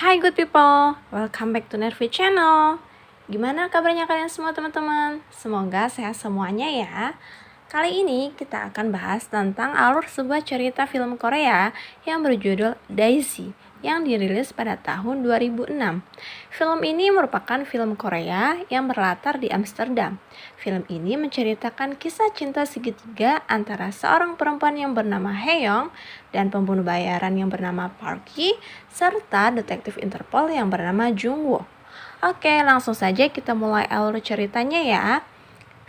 Hai good people, welcome back to Nervi Channel. Gimana kabarnya kalian semua teman-teman? Semoga sehat semuanya ya. Kali ini kita akan bahas tentang alur sebuah cerita film Korea yang berjudul Daisy yang dirilis pada tahun 2006. Film ini merupakan film Korea yang berlatar di Amsterdam. Film ini menceritakan kisah cinta segitiga antara seorang perempuan yang bernama Haeyoung dan pembunuh bayaran yang bernama Park Ki serta detektif Interpol yang bernama Jung Woo. Oke, langsung saja kita mulai alur ceritanya ya.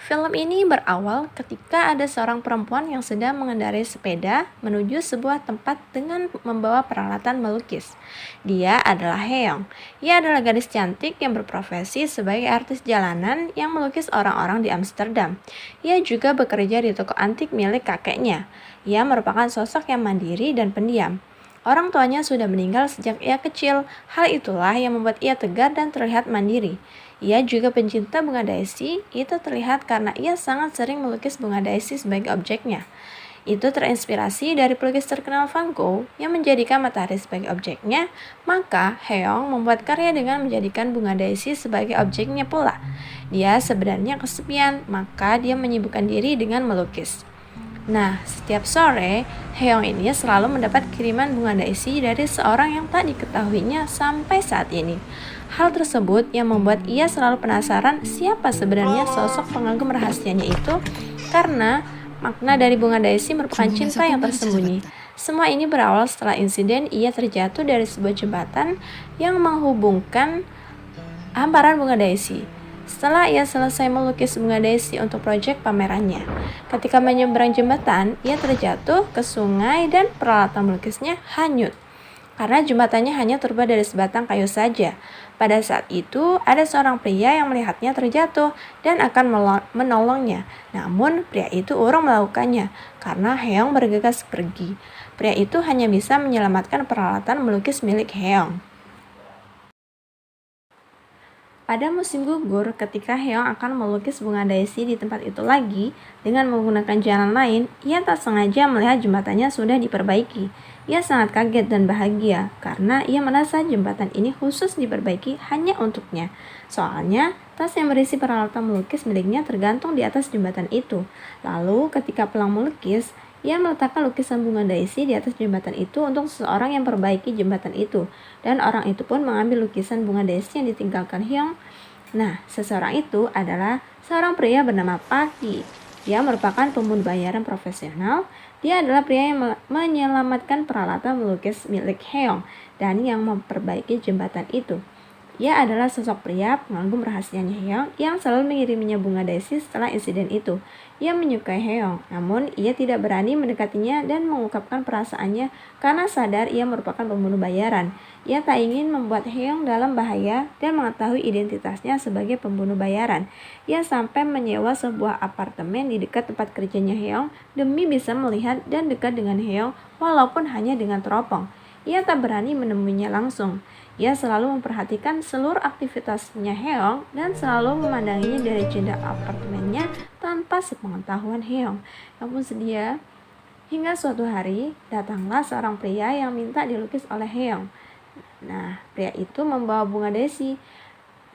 Film ini berawal ketika ada seorang perempuan yang sedang mengendarai sepeda menuju sebuah tempat dengan membawa peralatan melukis. Dia adalah Haeyoung. Ia adalah gadis cantik yang berprofesi sebagai artis jalanan yang melukis orang-orang di Amsterdam. Ia juga bekerja di toko antik milik kakeknya. Ia merupakan sosok yang mandiri dan pendiam. Orang tuanya sudah meninggal sejak ia kecil. Hal itulah yang membuat ia tegar dan terlihat mandiri. Ia juga pencinta bunga daisy, itu terlihat karena ia sangat sering melukis bunga daisy sebagai objeknya. Itu terinspirasi dari pelukis terkenal Van Gogh yang menjadikan matahari sebagai objeknya, maka Haeyoung membuat karya dengan menjadikan bunga daisy sebagai objeknya pula. Dia sebenarnya kesepian, maka dia menyibukkan diri dengan melukis. Nah, setiap sore, Haeyoung ini selalu mendapat kiriman bunga daisy dari seorang yang tak diketahuinya sampai saat ini. Hal tersebut yang membuat ia selalu penasaran siapa sebenarnya sosok pengagum rahasianya itu, karena makna dari bunga daisy merupakan cinta yang tersembunyi. Semua ini berawal setelah insiden ia terjatuh dari sebuah jembatan yang menghubungkan hamparan bunga daisy. Setelah ia selesai melukis bunga daisy untuk proyek pamerannya, ketika menyeberang jembatan, ia terjatuh ke sungai dan peralatan melukisnya hanyut. Karena jembatannya hanya terbuat dari sebatang kayu saja. Pada saat itu, ada seorang pria yang melihatnya terjatuh dan akan menolongnya. Namun, pria itu urung melakukannya karena Haeyoung bergegas pergi. Pria itu hanya bisa menyelamatkan peralatan melukis milik Haeyoung. Pada musim gugur, ketika Haeyoung akan melukis bunga daisy di tempat itu lagi dengan menggunakan jalan lain, ia tak sengaja melihat jembatannya sudah diperbaiki. Ia sangat kaget dan bahagia karena ia merasa jembatan ini khusus diperbaiki hanya untuknya. Soalnya, tas yang berisi peralatan melukis miliknya tergantung di atas jembatan itu. Lalu, ketika pulang melukis, ia meletakkan lukisan bunga daisy di atas jembatan itu untuk seseorang yang perbaiki jembatan itu. Dan orang itu pun mengambil lukisan bunga daisy yang ditinggalkan Haeyoung. Nah, seseorang itu adalah seorang pria bernama Park Ki. Dia merupakan pembunuh bayaran profesional. Dia adalah pria yang menyelamatkan peralatan melukis milik Haeyoung dan yang memperbaiki jembatan itu. Ia adalah sosok pria pengagum rahasianya Haeyoung yang selalu mengiriminya bunga daisy setelah insiden itu. Ia menyukai Haeyoung, namun ia tidak berani mendekatinya dan mengungkapkan perasaannya karena sadar ia merupakan pembunuh bayaran. Ia tak ingin membuat Haeyoung dalam bahaya dan mengetahui identitasnya sebagai pembunuh bayaran. Ia sampai menyewa sebuah apartemen di dekat tempat kerjanya Haeyoung demi bisa melihat dan dekat dengan Haeyoung walaupun hanya dengan teropong. Ia tak berani menemuinya langsung. Ia selalu memperhatikan seluruh aktivitasnya Haeyoung dan selalu memandanginya dari jendela apartemennya tanpa sepengetahuan Haeyoung. Ampun sedih ya. Hingga suatu hari, datanglah seorang pria yang minta dilukis oleh Haeyoung. Nah, pria itu membawa bunga daisy.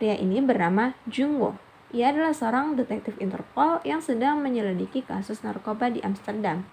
Pria ini bernama Jung Woo. Ia adalah seorang detektif Interpol yang sedang menyelidiki kasus narkoba di Amsterdam.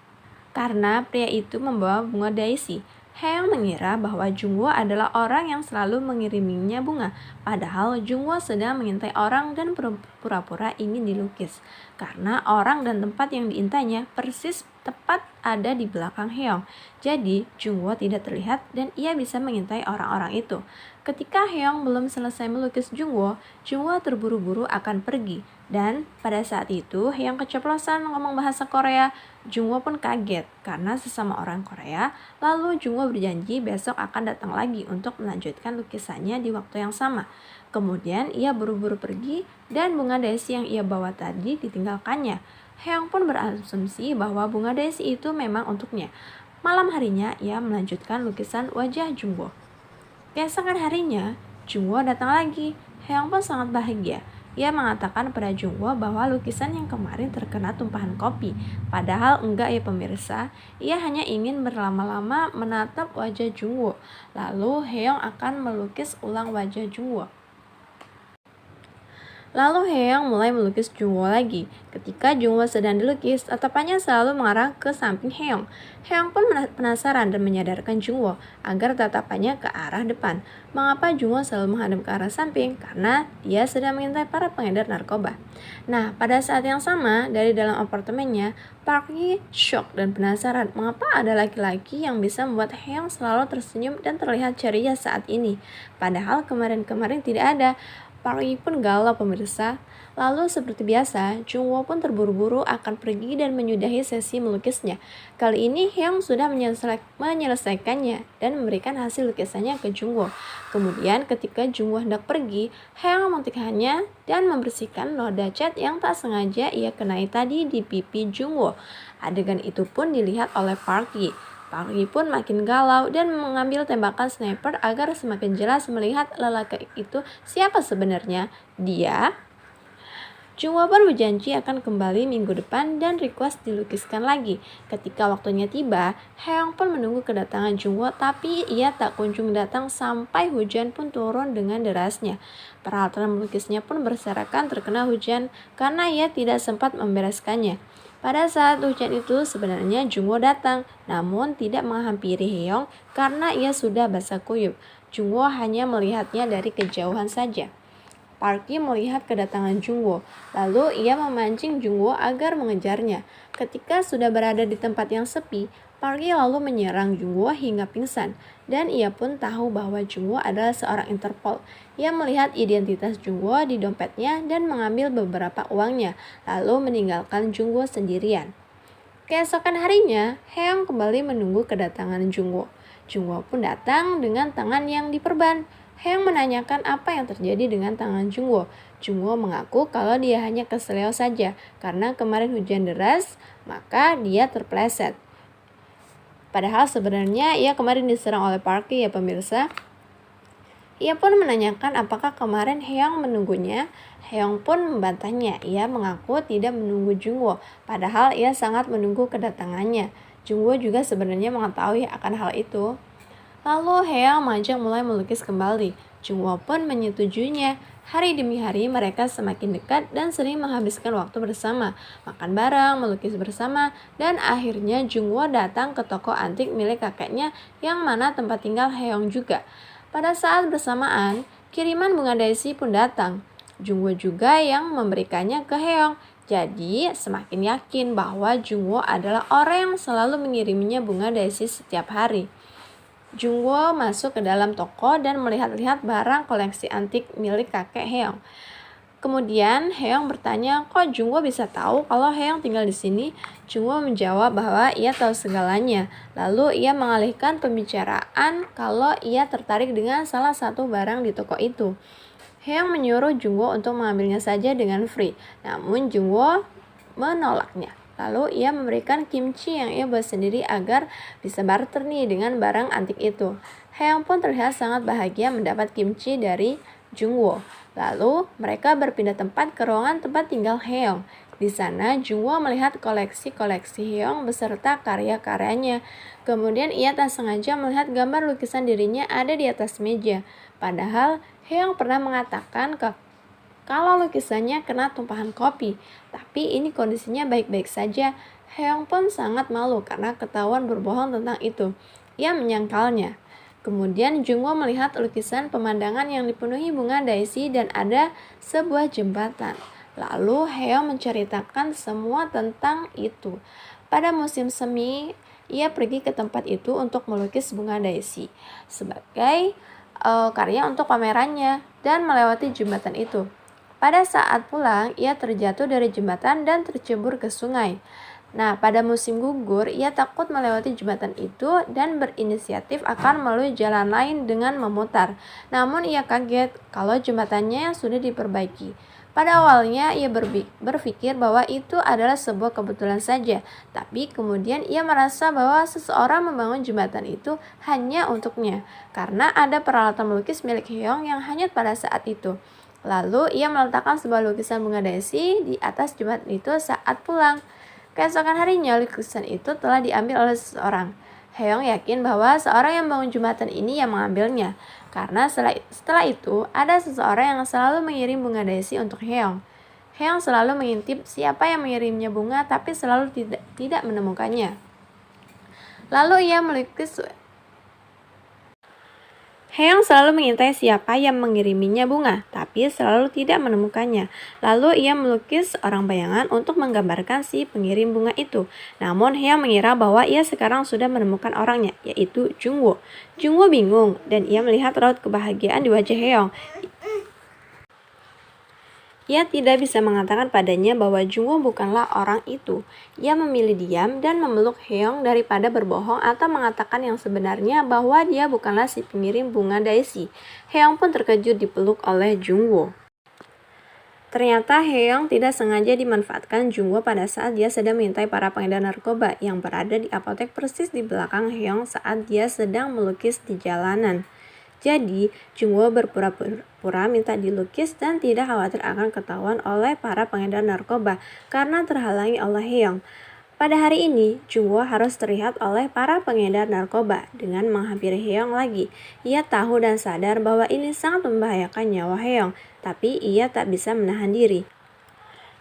Karena pria itu membawa bunga daisy, Haeyoung mengira bahwa Jung Woo adalah orang yang selalu mengiriminya bunga, padahal Jung Woo sedang mengintai orang dan pura-pura ingin dilukis. Karena orang dan tempat yang diintainya persis tepat ada di belakang Haeyoung. Jadi, Jung Woo tidak terlihat dan ia bisa mengintai orang-orang itu. Ketika Haeyoung belum selesai melukis Jung Woo terburu-buru akan pergi. Dan pada saat itu, Haeyoung keceplosan ngomong bahasa Korea. Jung Woo pun kaget karena sesama orang Korea. Lalu Jung Woo berjanji besok akan datang lagi untuk melanjutkan lukisannya di waktu yang sama. Kemudian ia buru-buru pergi dan bunga daisy yang ia bawa tadi ditinggalkannya. Haeyoung pun berasumsi bahwa bunga daisy itu memang untuknya. Malam harinya ia melanjutkan lukisan wajah Jung Woo. Keesokan harinya, Jung Woo datang lagi. Haeyoung pun sangat bahagia. Ia mengatakan pada Jungwoo bahwa lukisan yang kemarin terkena tumpahan kopi. Padahal enggak ya pemirsa, ia hanya ingin berlama-lama menatap wajah Jungwoo. Lalu Heong akan melukis ulang wajah Jungwoo. Lalu Heong mulai melukis Jungwoo lagi. Ketika Jungwoo sedang dilukis, tatapannya selalu mengarah ke samping Heong. Heong pun penasaran dan menyadarkan Jungwoo agar tatapannya ke arah depan. Mengapa Jungwoo selalu menghadap ke arah samping? Karena dia sedang mengintai para pengedar narkoba. Nah, pada saat yang sama, dari dalam apartemennya, Park Yi shock dan penasaran mengapa ada laki-laki yang bisa membuat Heong selalu tersenyum dan terlihat ceria saat ini. Padahal kemarin-kemarin tidak ada. Park Yi pun galau pemirsa. Lalu seperti biasa, Jungwoo pun terburu-buru akan pergi dan menyudahi sesi melukisnya. Kali ini Heong sudah menyelesaikannya dan memberikan hasil lukisannya ke Jungwoo. Kemudian ketika Jungwoo hendak pergi, Heong mematikannya dan membersihkan noda cat yang tak sengaja ia kenai tadi di pipi Jungwoo. Adegan itu pun dilihat oleh Park Yi. Park Yi pun makin galau dan mengambil tembakan sniper agar semakin jelas melihat lelaki itu siapa sebenarnya. Jungwoo pun berjanji akan kembali minggu depan dan request dilukiskan lagi. Ketika waktunya tiba, Heong pun menunggu kedatangan Jungwoo tapi ia tak kunjung datang sampai hujan pun turun dengan derasnya. Peralatan melukisnya pun berserakan terkena hujan karena ia tidak sempat membereskannya. Pada saat hujan itu sebenarnya Jungwoo datang, namun tidak menghampiri Heong karena ia sudah basah kuyup. Jungwoo hanya melihatnya dari kejauhan saja. Park Yi melihat kedatangan Jungwoo, lalu ia memancing Jungwoo agar mengejarnya. Ketika sudah berada di tempat yang sepi, Park Yi lalu menyerang Jungwoo hingga pingsan, dan ia pun tahu bahwa Jungwoo adalah seorang Interpol. Ia melihat identitas Jungwoo di dompetnya dan mengambil beberapa uangnya, lalu meninggalkan Jungwoo sendirian. Keesokan harinya, Heong kembali menunggu kedatangan Jungwoo. Jungwoo pun datang dengan tangan yang diperban. Heong menanyakan apa yang terjadi dengan tangan Jungwoo. Jungwoo mengaku kalau dia hanya keseleo saja karena kemarin hujan deras, maka dia terpleset. Padahal sebenarnya ia kemarin diserang oleh Park Yi ya pemirsa. Ia pun menanyakan apakah kemarin Heong menunggunya. Heong pun membantahnya. Ia mengaku tidak menunggu Jungwoo, padahal ia sangat menunggu kedatangannya. Jungwoo juga sebenarnya mengetahui akan hal itu. Lalu Heong mengajak mulai melukis kembali. Jungwoo pun menyetujuinya. Hari demi hari mereka semakin dekat dan sering menghabiskan waktu bersama, makan bareng, melukis bersama, dan akhirnya Jungwoo datang ke toko antik milik kakeknya yang mana tempat tinggal Heong juga. Pada saat bersamaan, kiriman bunga daisy pun datang. Jungwoo juga yang memberikannya ke Heong. Jadi semakin yakin bahwa Jungwoo adalah orang yang selalu mengiriminya bunga daisy setiap hari. Jungwoo masuk ke dalam toko dan melihat-lihat barang koleksi antik milik kakek Heong. Kemudian Heong bertanya, kok Jungwoo bisa tahu kalau Heong tinggal di sini? Jungwoo menjawab bahwa ia tahu segalanya. Lalu ia mengalihkan pembicaraan kalau ia tertarik dengan salah satu barang di toko itu. Heong menyuruh Jungwoo untuk mengambilnya saja dengan free, namun Jungwoo menolaknya. Lalu ia memberikan kimchi yang ia buat sendiri agar bisa barter nih dengan barang antik itu. Heong pun terlihat sangat bahagia mendapat kimchi dari Jungwoo. Lalu mereka berpindah tempat ke ruangan tempat tinggal Heong. Di sana Jungwoo melihat koleksi-koleksi Heong beserta karya-karyanya. Kemudian ia tak sengaja melihat gambar lukisan dirinya ada di atas meja. Padahal Heong pernah mengatakan kalau lukisannya kena tumpahan kopi, tapi ini kondisinya baik-baik saja. Heong pun sangat malu karena ketahuan berbohong tentang itu. Ia menyangkalnya. Kemudian Jungwoo melihat lukisan pemandangan yang dipenuhi bunga daisy dan ada sebuah jembatan. Lalu Heong menceritakan semua tentang itu. Pada musim semi, ia pergi ke tempat itu untuk melukis bunga daisy sebagai karya untuk pamerannya dan melewati jembatan itu. Pada saat pulang, ia terjatuh dari jembatan dan tercebur ke sungai. Nah, pada musim gugur, ia takut melewati jembatan itu dan berinisiatif akan melalui jalan lain dengan memutar. Namun ia kaget kalau jembatannya sudah diperbaiki. Pada awalnya ia berpikir bahwa itu adalah sebuah kebetulan saja, tapi kemudian ia merasa bahwa seseorang membangun jembatan itu hanya untuknya, karena ada peralatan melukis milik Heong yang hanyut pada saat itu. Lalu ia meletakkan sebuah lukisan bunga daisy di atas jembatan itu saat pulang. Keesokan harinya lukisan itu telah diambil oleh seseorang. Heong yakin bahwa seorang yang bangun jembatan ini yang mengambilnya. Karena setelah itu ada seseorang yang selalu mengirim bunga daisy untuk Heong. Heong selalu mengintip siapa yang mengirimnya bunga tapi selalu tidak menemukannya. Lalu ia melukis Heong selalu mengintai siapa yang mengiriminya bunga, tapi selalu tidak menemukannya. Lalu ia melukis orang bayangan untuk menggambarkan si pengirim bunga itu. Namun Heong mengira bahwa ia sekarang sudah menemukan orangnya, yaitu Jungwoo. Jungwoo bingung, dan ia melihat raut kebahagiaan di wajah Heong. Ia tidak bisa mengatakan padanya bahwa Jungwoo bukanlah orang itu. Ia memilih diam dan memeluk Heong daripada berbohong atau mengatakan yang sebenarnya bahwa dia bukanlah si pengirim bunga daisy. Heong pun terkejut dipeluk oleh Jungwoo. Ternyata Heong tidak sengaja dimanfaatkan Jungwoo pada saat dia sedang mengintai para pengedar narkoba yang berada di apotek persis di belakang Heong saat dia sedang melukis di jalanan. Jadi, Jungwoo berpura-pura minta dilukis dan tidak khawatir akan ketahuan oleh para pengedar narkoba karena terhalangi oleh Heong. Pada hari ini, Jungwoo harus terlihat oleh para pengedar narkoba dengan menghampiri Heong lagi. Ia tahu dan sadar bahwa ini sangat membahayakan nyawa Heong, tapi ia tak bisa menahan diri.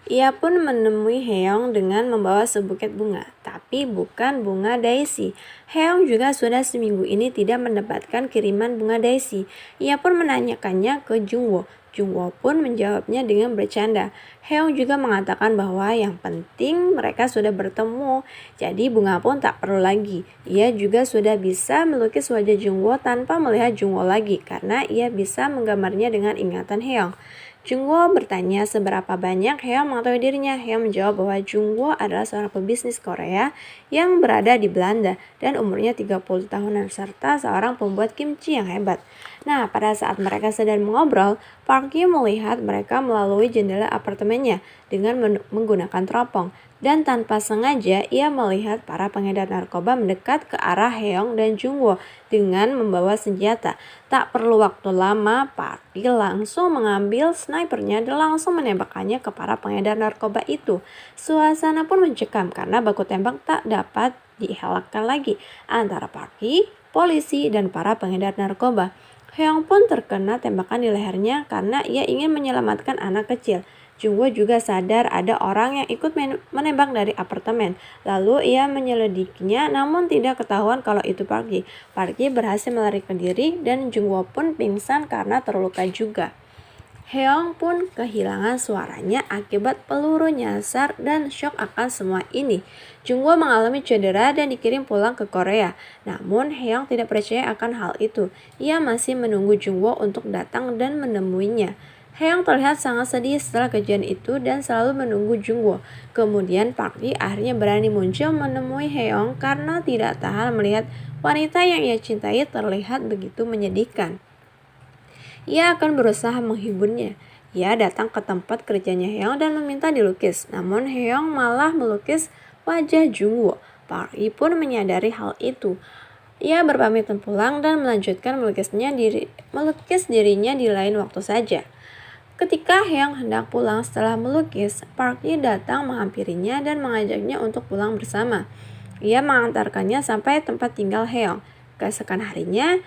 Ia pun menemui Heong dengan membawa sebuket bunga, tapi bukan bunga daisy. Heong juga sudah seminggu ini tidak mendapatkan kiriman bunga daisy. Ia pun menanyakannya ke Jungwoo. Jungwoo pun menjawabnya dengan bercanda. Heong juga mengatakan bahwa yang penting mereka sudah bertemu, jadi bunga pun tak perlu lagi. Ia juga sudah bisa melukis wajah Jungwoo tanpa melihat Jungwoo lagi, karena ia bisa menggambarnya dengan ingatan Heong. Jungwoo bertanya seberapa banyak Heong mengetahui dirinya. Heong menjawab bahwa Jungwoo adalah seorang pebisnis Korea yang berada di Belanda dan umurnya 30 tahunan serta seorang pembuat kimchi yang hebat. Nah, pada saat mereka sedang mengobrol, Park Hye melihat mereka melalui jendela apartemennya dengan menggunakan teropong. Dan tanpa sengaja, ia melihat para pengedar narkoba mendekat ke arah Heong dan Jungwoo dengan membawa senjata. Tak perlu waktu lama, Park Hye langsung mengambil snipernya dan langsung menembakkannya ke para pengedar narkoba itu. Suasana pun mencekam karena baku tembak tak dapat dielakkan lagi antara Park Hye, polisi, dan para pengedar narkoba. Heong pun terkena tembakan di lehernya karena ia ingin menyelamatkan anak kecil. Jungwoo juga sadar ada orang yang ikut menembak dari apartemen. Lalu ia menyelidikinya namun tidak ketahuan kalau itu Park Hye. Park Hye berhasil melarikan diri dan Jungwoo pun pingsan karena terluka juga. Heong pun kehilangan suaranya akibat peluru nyasar dan syok akan semua ini. Jungwoo mengalami cedera dan dikirim pulang ke Korea. Namun Heong tidak percaya akan hal itu. Ia masih menunggu Jungwoo untuk datang dan menemuinya. Heong terlihat sangat sedih setelah kejadian itu dan selalu menunggu Jungwoo. Kemudian Park Hye akhirnya berani muncul menemui Heong karena tidak tahan melihat wanita yang ia cintai terlihat begitu menyedihkan. Ia akan berusaha menghiburnya. Ia datang ke tempat kerjanya Heong dan meminta dilukis. Namun Heong malah melukis wajah Jungwoo. Park Hye pun menyadari hal itu. Ia berpamitan pulang dan melanjutkan melukis dirinya di lain waktu saja. Ketika Heong hendak pulang setelah melukis, Park Hye datang menghampirinya dan mengajaknya untuk pulang bersama. Ia mengantarkannya sampai tempat tinggal Heong. Keesokan harinya,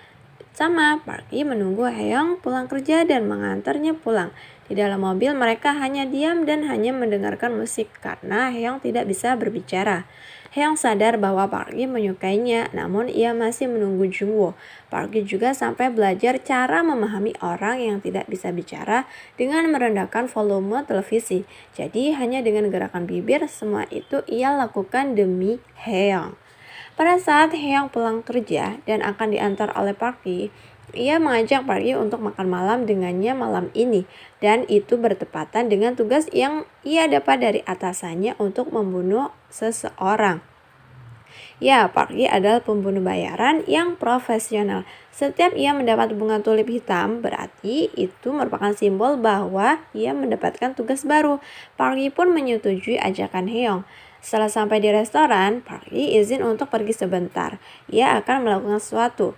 Park Hye menunggu Heong pulang kerja dan mengantarnya pulang. Di dalam mobil mereka hanya diam dan hanya mendengarkan musik karena Heong tidak bisa berbicara. Heong sadar bahwa Park Hye menyukainya, namun ia masih menunggu Jungwoo. Park Hye juga sampai belajar cara memahami orang yang tidak bisa bicara dengan merendahkan volume televisi. Jadi hanya dengan gerakan bibir, semua itu ia lakukan demi Heong. Pada saat Heong pulang kerja dan akan diantar oleh Park Hye, ia mengajak Park Hye untuk makan malam dengannya malam ini, dan itu bertepatan dengan tugas yang ia dapat dari atasannya untuk membunuh seseorang. Ya, Park Hye adalah pembunuh bayaran yang profesional. Setiap ia mendapat bunga tulip hitam, berarti itu merupakan simbol bahwa ia mendapatkan tugas baru. Park Hye pun menyetujui ajakan Heong. Setelah sampai di restoran, Park Hye izin untuk pergi sebentar. Ia akan melakukan sesuatu.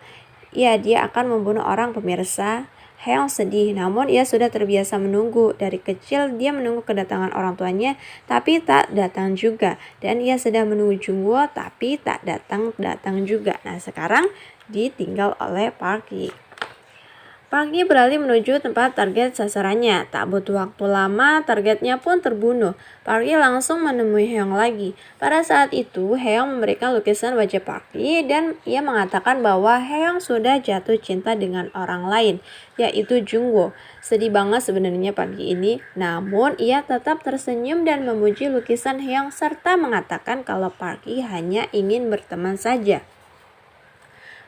Dia akan membunuh orang pemirsa. Heong sedih, namun ia sudah terbiasa menunggu. Dari kecil dia menunggu kedatangan orang tuanya, tapi tak datang juga. Dan ia sedang menunggu Jungwoo, tapi tak datang juga. Nah, sekarang ditinggal oleh Park Yi. Park Yi beralih menuju tempat target sasarannya. Tak butuh waktu lama, targetnya pun terbunuh. Park Yi langsung menemui Heong lagi. Pada saat itu, Heong memberikan lukisan wajah Park Yi dan ia mengatakan bahwa Heong sudah jatuh cinta dengan orang lain, yaitu Jungwoo. Sedih banget sebenarnya Park Yi ini, namun ia tetap tersenyum dan memuji lukisan Heong serta mengatakan kalau Park Yi hanya ingin berteman saja.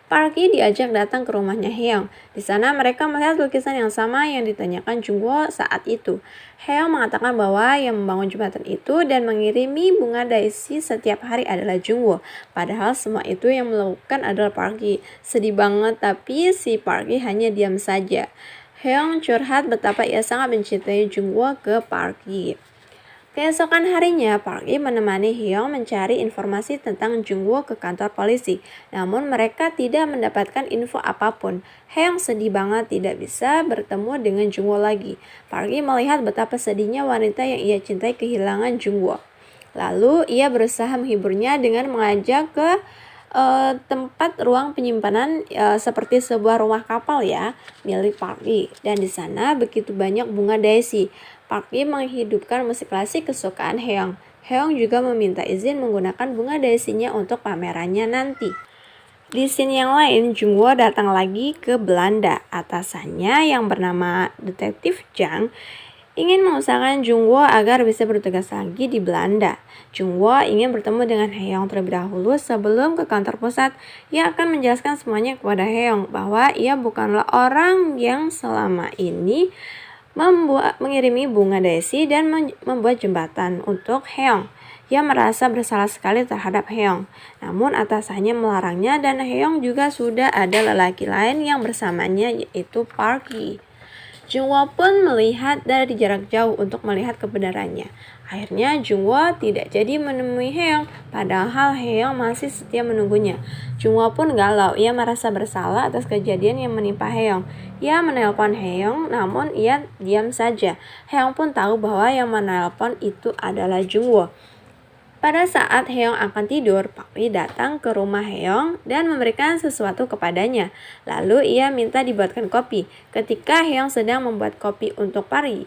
Park Yi diajak datang ke rumahnya Heong. Di sana mereka melihat lukisan yang sama yang ditanyakan Jungwoo saat itu. Heong mengatakan bahwa yang membangun jembatan itu dan mengirimi bunga daisy setiap hari adalah Jungwoo. Padahal semua itu yang melakukan adalah Park Yi. Sedih banget, tapi si Park Yi hanya diam saja. Heong curhat betapa ia sangat mencintai Jungwoo ke Park Yi. Keesokan harinya, Park Yi menemani Hyung mencari informasi tentang Jungwoo ke kantor polisi. Namun mereka tidak mendapatkan info apapun. Hyung sedih banget tidak bisa bertemu dengan Jungwoo lagi. Park Yi melihat betapa sedihnya wanita yang ia cintai kehilangan Jungwoo. Lalu ia berusaha menghiburnya dengan mengajak ke tempat ruang penyimpanan seperti sebuah rumah kapal ya milik Park Yi. Dan di sana begitu banyak bunga daisy. Park Yi menghidupkan musik klasik kesukaan Heong. Heong juga meminta izin menggunakan bunga daisy-nya untuk pamerannya nanti. Di scene yang lain, Jungwoo datang lagi ke Belanda. Atasannya yang bernama Detektif Jang ingin mengusahakan Jungwoo agar bisa bertugas lagi di Belanda. Jungwoo ingin bertemu dengan Heong terlebih dahulu sebelum ke kantor pusat. Ia akan menjelaskan semuanya kepada Heong bahwa ia bukanlah orang yang selama ini mengirimi bunga daisy dan membuat jembatan untuk Heong. Ia merasa bersalah sekali terhadap Heong. Namun atasannya melarangnya dan Heong juga sudah ada lelaki lain yang bersamanya yaitu Park Yi. Jungwoo pun melihat dari jarak jauh untuk melihat kebenarannya. Akhirnya Jungwoo tidak jadi menemui Heong, padahal Heong masih setia menunggunya. Jungwoo pun galau, ia merasa bersalah atas kejadian yang menimpa Heong. Ia menelpon Heong, namun ia diam saja. Heong pun tahu bahwa yang menelpon itu adalah Jungwoo. Pada saat Heong akan tidur, Park Yi datang ke rumah Heong dan memberikan sesuatu kepadanya. Lalu ia minta dibuatkan kopi. Ketika Heong sedang membuat kopi untuk Park Yi,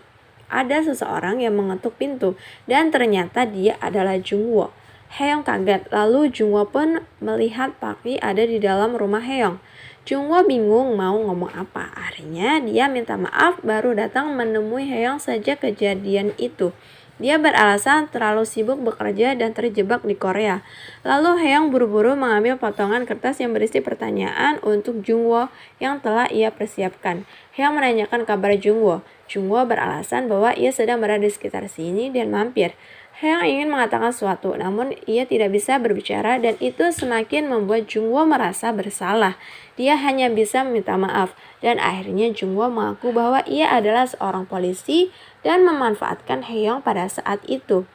ada seseorang yang mengetuk pintu dan ternyata dia adalah Jungwoo. Heong kaget, lalu Jungwoo pun melihat Park Yi ada di dalam rumah Heong. Jungwoo bingung mau ngomong apa. Akhirnya dia minta maaf baru datang menemui Heong sejak kejadian itu. Dia beralasan terlalu sibuk bekerja dan terjebak di Korea. Lalu Heong buru-buru mengambil potongan kertas yang berisi pertanyaan untuk Jungwoo yang telah ia persiapkan. Heong menanyakan kabar Jungwoo. Jungwoo beralasan bahwa ia sedang berada di sekitar sini dan mampir. Heong ingin mengatakan sesuatu, namun ia tidak bisa berbicara dan itu semakin membuat Jungwoo merasa bersalah. Dia hanya bisa meminta maaf dan akhirnya Jungwoo mengaku bahwa ia adalah seorang polisi dan memanfaatkan Heong pada saat itu.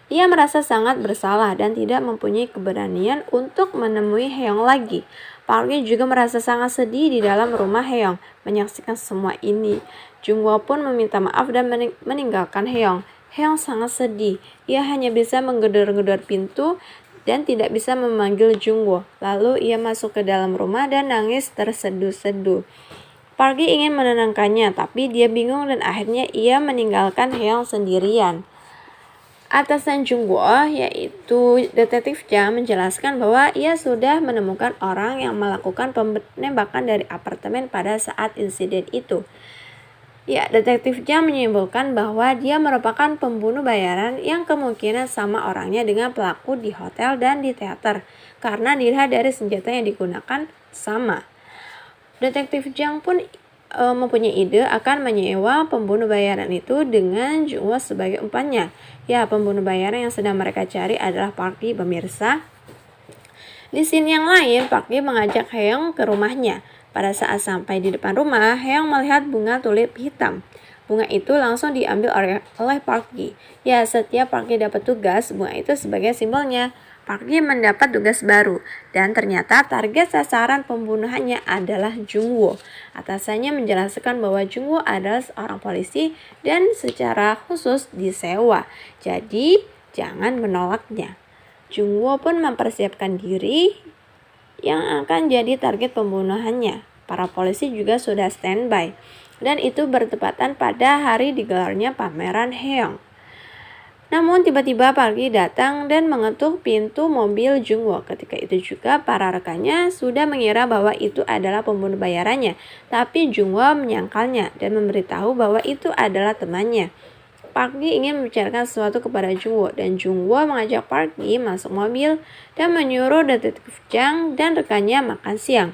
Dia merasa sangat bersalah dan tidak mempunyai keberanian untuk menemui Heong lagi. Park Yi juga merasa sangat sedih di dalam rumah Heong menyaksikan semua ini. Jungwoo pun meminta maaf dan meninggalkan Heong. Heong sangat sedih. Ia hanya bisa menggedor-gedor pintu dan tidak bisa memanggil Jungwoo. Lalu ia masuk ke dalam rumah dan nangis terseduh-seduh. Park Yi ingin menenangkannya, tapi dia bingung dan akhirnya ia meninggalkan Heong sendirian. Atasan Jungwoo, yaitu Detektif Jang, menjelaskan bahwa ia sudah menemukan orang yang melakukan penembakan dari apartemen pada saat insiden itu. Ya, Detektif Jang menyimpulkan bahwa dia merupakan pembunuh bayaran yang kemungkinan sama orangnya dengan pelaku di hotel dan di teater, karena dilihat dari senjata yang digunakan sama. Detektif Jang pun mempunyai ide akan menyewa pembunuh bayaran itu dengan Jungwoo sebagai umpannya. Ya, pembunuh bayaran yang sedang mereka cari adalah Park Yi, pemirsa. Di scene yang lain, Park Yi mengajak Heong ke rumahnya. Pada saat sampai di depan rumah, Heong melihat bunga tulip hitam. Bunga itu langsung diambil oleh Park Yi. Ya, setiap Park Yi dapat tugas, bunga itu sebagai simbolnya. Park Gi mendapat tugas baru dan ternyata target sasaran pembunuhannya adalah Jung-woo. Atasannya menjelaskan bahwa Jung-woo adalah seorang polisi dan secara khusus disewa. Jadi jangan menolaknya. Jung-woo pun mempersiapkan diri yang akan jadi target pembunuhannya. Para polisi juga sudah standby dan itu bertepatan pada hari digelarnya pameran Haeyoung. Namun tiba-tiba Park Gi datang dan mengetuk pintu mobil Jung-woo. Ketika itu juga para rekannya sudah mengira bahwa itu adalah pembunuh bayarannya. Tapi Jung-woo menyangkalnya dan memberitahu bahwa itu adalah temannya. Park Gi ingin membicarakan sesuatu kepada Jung-woo dan Jung-woo mengajak Park Gi masuk mobil dan menyuruh detektif Jang dan rekannya makan siang.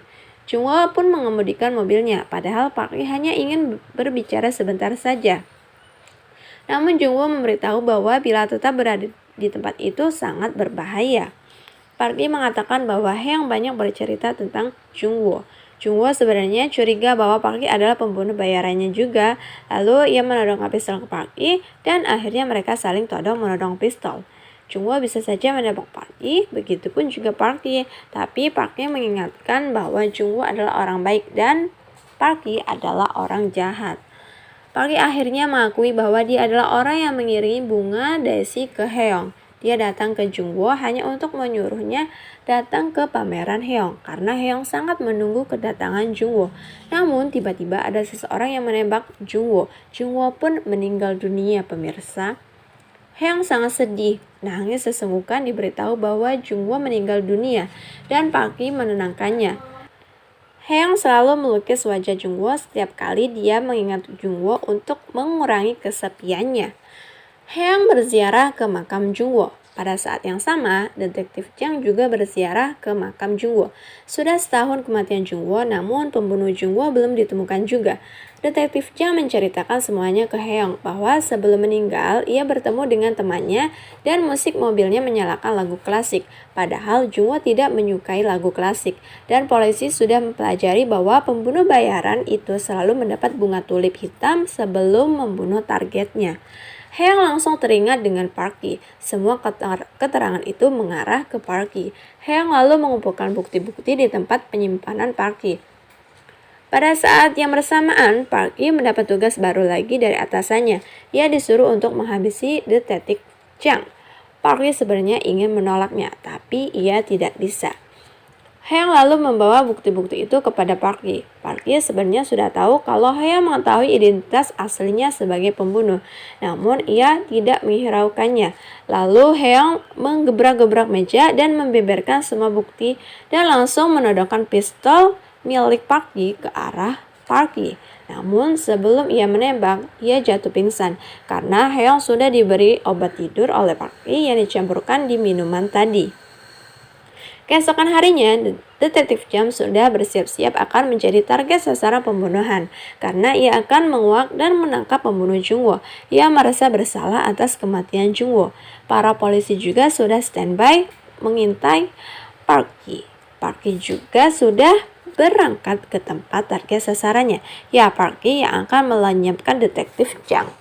Jung-woo pun mengemudikan mobilnya, padahal Park Gi hanya ingin berbicara sebentar saja. Namun Jung-woo memberitahu bahwa bila tetap berada di tempat itu sangat berbahaya. Park Gi mengatakan bahwa Haeyoung banyak bercerita tentang Jung-woo. Jung-woo sebenarnya curiga bahwa Park Gi adalah pembunuh bayarannya juga. Lalu ia menodongkan pistol ke Park Gi dan akhirnya mereka saling todong-menodong pistol. Jung-woo bisa saja menembak Park Gi, begitupun juga Park Gi. Tapi Park Gi mengingatkan bahwa Jung-woo adalah orang baik dan Park Gi adalah orang jahat. Park Gi akhirnya mengakui bahwa dia adalah orang yang mengiringi bunga Daisy ke Haeyoung. Dia datang ke Jung-woo hanya untuk menyuruhnya datang ke pameran Haeyoung karena Haeyoung sangat menunggu kedatangan Jung-woo. Namun tiba-tiba ada seseorang yang menembak Jung-woo. Jung-woo pun meninggal dunia, pemirsa. Haeyoung sangat sedih, nangis sesenggukan diberitahu bahwa Jung-woo meninggal dunia dan Park Gi menenangkannya. Haeyoung selalu melukis wajah Jung-woo setiap kali dia mengingat Jung-woo untuk mengurangi kesepiannya. Haeyoung berziarah ke makam Jung-woo. Pada saat yang sama, detektif Jang juga berziarah ke makam Jung-woo. Sudah setahun kematian Jung-woo, namun pembunuh Jung-woo belum ditemukan juga. Detektif Jang menceritakan semuanya ke Haeyoung bahwa sebelum meninggal, ia bertemu dengan temannya dan musik mobilnya menyalakan lagu klasik. Padahal Jung-woo tidak menyukai lagu klasik. Dan polisi sudah mempelajari bahwa pembunuh bayaran itu selalu mendapat bunga tulip hitam sebelum membunuh targetnya. Haeyoung langsung teringat dengan Park Gi. Semua keterangan itu mengarah ke Park Gi. Haeyoung lalu mengumpulkan bukti-bukti di tempat penyimpanan Park Gi. Pada saat yang bersamaan, Park Gi mendapat tugas baru lagi dari atasannya. Ia disuruh untuk menghabisi detektif Jang. Park Gi sebenarnya ingin menolaknya, tapi ia tidak bisa. Haeyoung lalu membawa bukti-bukti itu kepada Park Gi. Park Gi sebenarnya sudah tahu kalau Haeyoung mengetahui identitas aslinya sebagai pembunuh. Namun ia tidak menghiraukannya. Lalu Haeyoung menggebrak-gebrak meja dan membeberkan semua bukti dan langsung menodongkan pistol milik Park Gi ke arah Park Gi. Namun sebelum ia menembak, ia jatuh pingsan karena Haeyoung sudah diberi obat tidur oleh Park Gi yang dicampurkan di minuman tadi. Keesokan harinya, detektif Jang sudah bersiap-siap akan menjadi target sasaran pembunuhan karena ia akan menguak dan menangkap pembunuh Jung-woo. Ia merasa bersalah atas kematian Jung-woo. Para polisi juga sudah standby mengintai Park Gi. Park Gi juga sudah berangkat ke tempat target sasarannya. Ya, Park Gi yang akan melenyapkan detektif Jang.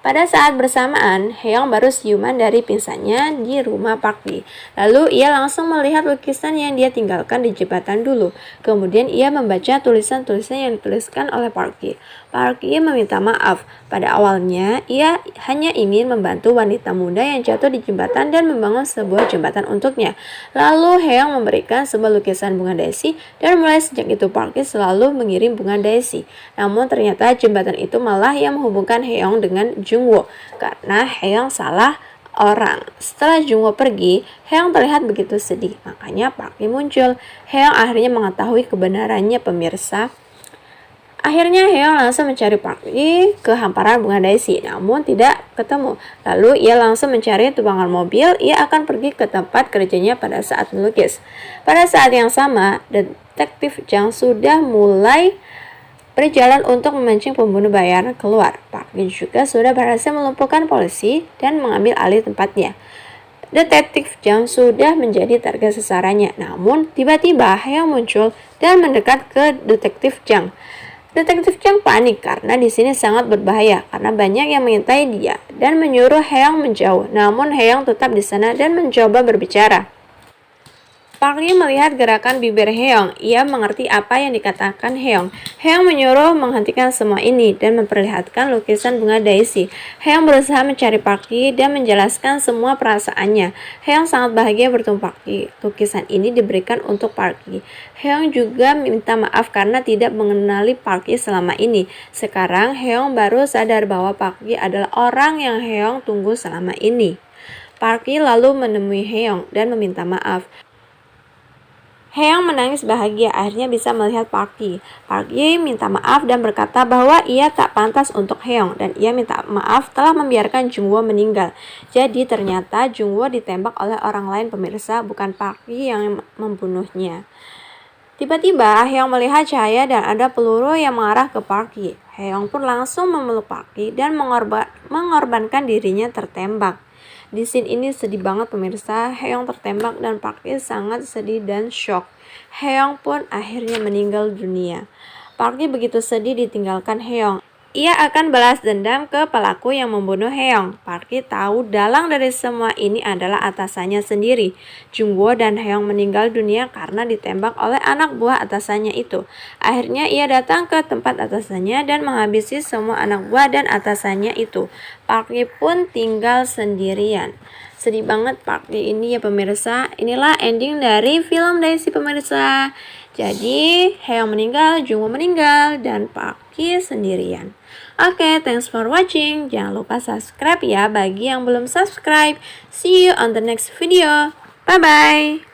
Pada saat bersamaan, Haeyoung baru siuman dari pingsannya di rumah Park Gi. Lalu ia langsung melihat lukisan yang dia tinggalkan di jembatan dulu. Kemudian ia membaca tulisan-tulisan yang dituliskan oleh Park Gi. Park Gi meminta maaf. Pada awalnya, ia hanya ingin membantu wanita muda yang jatuh di jembatan dan membangun sebuah jembatan untuknya. Lalu Haeyoung memberikan sebuah lukisan bunga daisy dan mulai sejak itu Park Gi selalu mengirim bunga daisy. Namun ternyata jembatan itu malah yang menghubungkan Haeyoung dengan Jung-woo karena Haeyoung salah orang. Setelah Jung-woo pergi, Haeyoung terlihat begitu sedih. Makanya Park Gi muncul. Haeyoung akhirnya mengetahui kebenarannya, pemirsa. Akhirnya Haeyoung langsung mencari Park Gi ke hamparan bunga daisy, namun tidak ketemu. Lalu ia langsung mencari tumpangan mobil. Ia akan pergi ke tempat kerjanya pada saat melukis. Pada saat yang sama, detektif Jang sudah mulai berjalan untuk memancing pembunuh bayaran keluar. Park Gi juga sudah berhasil melumpuhkan polisi dan mengambil alih tempatnya. Detektif Jang sudah menjadi target sasarannya. Namun tiba-tiba Haeyoung muncul dan mendekat ke detektif Jang. Detektif Jang panik karena di sini sangat berbahaya karena banyak yang mengintai dia dan menyuruh Haeyoung menjauh. Namun Haeyoung tetap di sana dan mencoba berbicara. Park Yi melihat gerakan bibir Heong. Ia mengerti apa yang dikatakan Heong. Heong menyuruh menghentikan semua ini dan memperlihatkan lukisan bunga daisy. Heong berusaha mencari Park Yi dan menjelaskan semua perasaannya. Heong sangat bahagia bertemu Park Yi. Lukisan ini diberikan untuk Park Yi. Heong juga minta maaf karena tidak mengenali Park Yi selama ini. Sekarang Heong baru sadar bahwa Park Yi adalah orang yang Heong tunggu selama ini. Park Yi lalu menemui Heong dan meminta maaf. Heong menangis bahagia akhirnya bisa melihat Park Yi. Park Yi minta maaf dan berkata bahwa ia tak pantas untuk Heong dan ia minta maaf telah membiarkan Jungwoo meninggal. Jadi ternyata Jungwoo ditembak oleh orang lain pemirsa, bukan Park Yi yang membunuhnya. Tiba-tiba Heong melihat cahaya dan ada peluru yang mengarah ke Park Yi. Heong pun langsung memeluk Park Yi dan mengorbankan dirinya tertembak. Di scene ini sedih banget pemirsa, Heong tertembak dan Park Yi sangat sedih dan shock. Heong pun akhirnya meninggal dunia. Park Yi begitu sedih ditinggalkan Heong. Ia akan balas dendam ke pelaku yang membunuh Heong. Park Yi tahu dalang dari semua ini adalah atasannya sendiri. Jungwoo dan Heong meninggal dunia karena ditembak oleh anak buah atasannya itu. Akhirnya ia datang ke tempat atasannya dan menghabisi semua anak buah dan atasannya itu. Park Yi pun tinggal sendirian. Sedih banget Park Yi ini ya pemirsa. Inilah ending dari film Daisy pemirsa. Jadi Heong meninggal, Jungwoo meninggal, dan Park Yi sendirian. Oke, thanks for watching. Jangan lupa subscribe ya bagi yang belum subscribe. See you on the next video. Bye-bye.